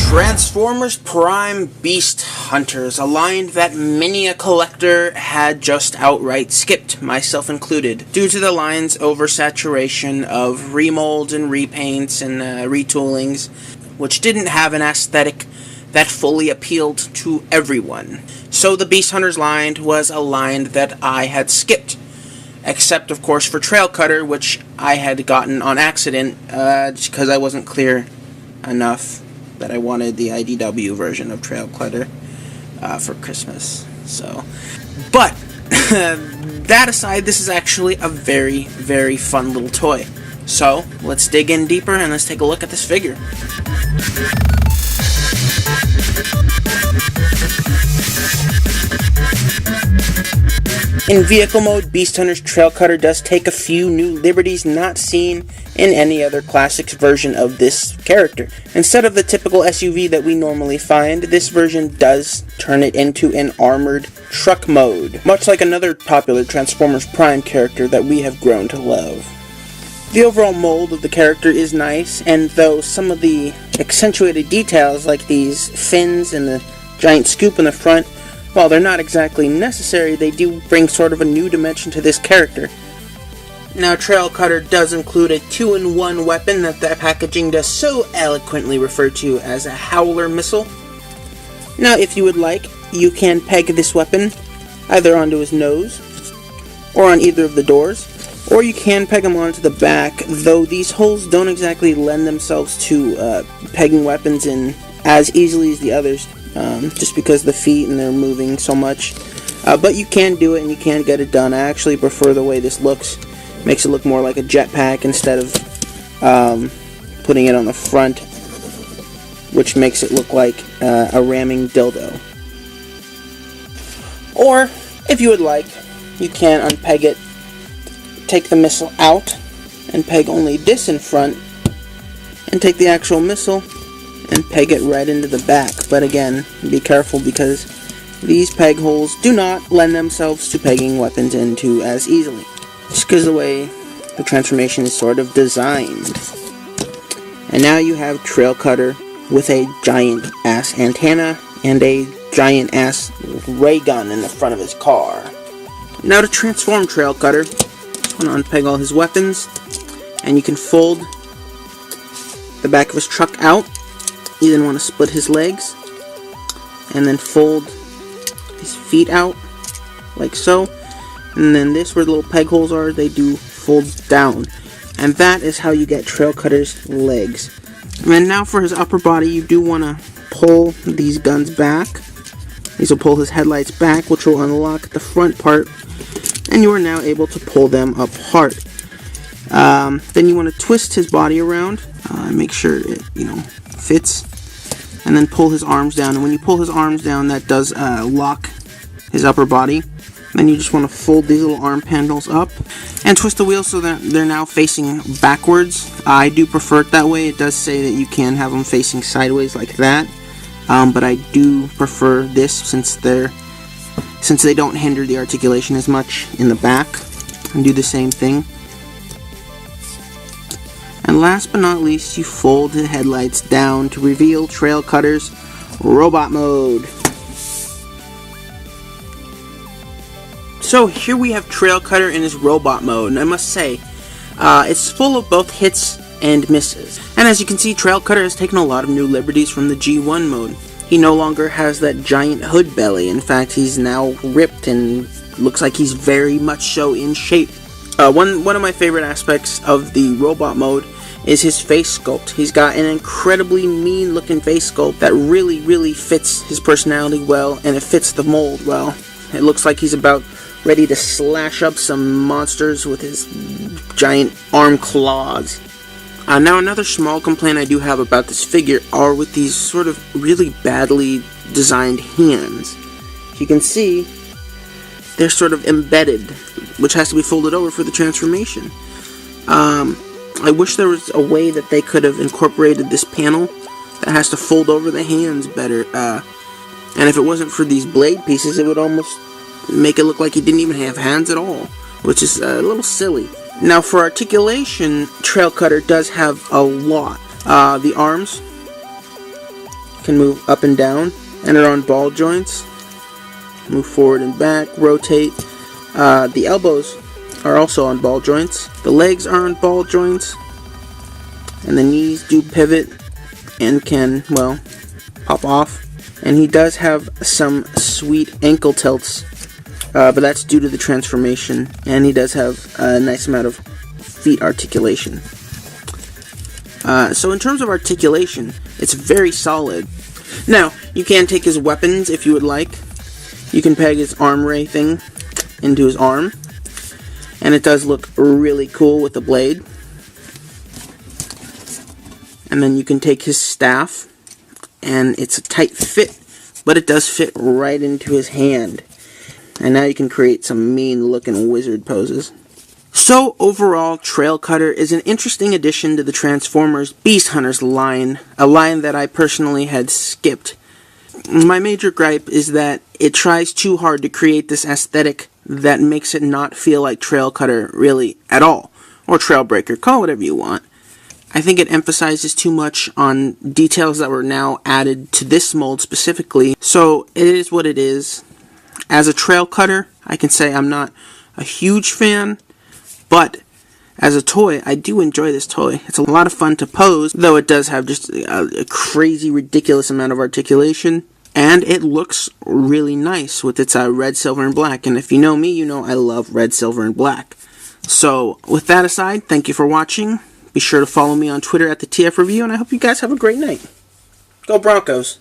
Transformers Prime Beast Hunters, a line that many a collector had just outright skipped, myself included, due to the line's oversaturation of remolds and repaints and retoolings, which didn't have an aesthetic that fully appealed to everyone. So the Beast Hunters line was a line that I had skipped, except of course for TRAILCUTTER, which I had gotten on accident just because I wasn't clear enough that I wanted the IDW version of TRAILCUTTER for Christmas. So, but that aside, this is actually a very, very fun little toy. So let's dig in deeper and let's take a look at this figure. In vehicle mode, Beast Hunter's TRAILCUTTER does take a few new liberties not seen in any other Classics version of this character. Instead of the typical SUV that we normally find, this version does turn it into an armored truck mode, much like another popular Transformers Prime character that we have grown to love. The overall mold of the character is nice, and though some of the accentuated details like these fins and the giant scoop in the front, while they're not exactly necessary, they do bring sort of a new dimension to this character. Now, TRAILCUTTER does include a 2-in-1 weapon that the packaging does so eloquently refer to as a Howler missile. Now, if you would like, you can peg this weapon either onto his nose or on either of the doors, or you can peg them onto the back, though these holes don't exactly lend themselves to pegging weapons in as easily as the others. Just because of the feet and they're moving so much. But you can do it and you can get it done. I actually prefer the way this looks. Makes it look more like a jetpack instead of putting it on the front, which makes it look like a ramming dildo. Or, if you would like, you can unpeg it, take the missile out, and peg only this in front, and take the actual missile and peg it right into the back. But again, be careful because these peg holes do not lend themselves to pegging weapons into as easily, just because of the way the transformation is sort of designed. And now you have TRAILCUTTER with a giant ass antenna and a giant ass ray gun in the front of his car. Now to transform TRAILCUTTER, I'm going to unpeg all his weapons, and you can fold the back of his truck out. You then want to split his legs, and then fold his feet out, like so. And then this, where the little peg holes are, they do fold down. And that is how you get TRAILCUTTER's legs. And now for his upper body, you do want to pull these guns back. These will pull his headlights back, which will unlock the front part, and you are now able to pull them apart. Then you want to twist his body around, make sure it, fits, and then pull his arms down. And when you pull his arms down, that does lock his upper body. Then you just want to fold these little arm panels up and twist the wheels so that they're now facing backwards. I do prefer it that way. It does say that you can have them facing sideways like that, but I do prefer this since they don't hinder the articulation as much in the back. And do the same thing. And last but not least, you fold the headlights down to reveal TRAILCUTTER's robot mode. So here we have TRAILCUTTER in his robot mode, and I must say, it's full of both hits and misses. And as you can see, TRAILCUTTER has taken a lot of new liberties from the G1 mode. He no longer has that giant hood belly. In fact, he's now ripped and looks like he's very much so in shape. One of my favorite aspects of the robot mode is his face sculpt. He's got an incredibly mean looking face sculpt that really fits his personality well, and it fits the mold well. It looks like he's about ready to slash up some monsters with his giant arm claws. Now another small complaint I do have about this figure are with these sort of really badly designed hands. You can see they're sort of embedded, which has to be folded over for the transformation. I wish there was a way that they could have incorporated this panel that has to fold over the hands better. And if it wasn't for these blade pieces, it would almost make it look like he didn't even have hands at all, which is a little silly. Now for articulation, TRAILCUTTER does have a lot. The arms can move up and down and are on ball joints. Move forward and back, rotate. The elbows are also on ball joints. The legs are on ball joints. And the knees do pivot and can, well, pop off. And he does have some sweet ankle tilts, but that's due to the transformation. And he does have a nice amount of feet articulation. So in terms of articulation, it's very solid. Now, you can take his weapons if you would like. You can peg his arm ray thing into his arm, and it does look really cool with the blade. And then you can take his staff, and it's a tight fit, but it does fit right into his hand. And now you can create some mean looking wizard poses. So overall, TRAILCUTTER is an interesting addition to the Transformers Beast Hunters line, a line that I personally had skipped. My major gripe is that it tries too hard to create this aesthetic that makes it not feel like TRAILCUTTER really at all, or Trailbreaker, call it whatever you want. I think it emphasizes too much on details that were now added to this mold specifically, so it is what it is. As a TRAILCUTTER, I can say I'm not a huge fan, but as a toy, I do enjoy this toy. It's a lot of fun to pose, though it does have just a crazy, ridiculous amount of articulation. And it looks really nice with its red, silver, and black. And if you know me, you know I love red, silver, and black. So, with that aside, thank you for watching. Be sure to follow me on Twitter at the TF Review, and I hope you guys have a great night. Go Broncos!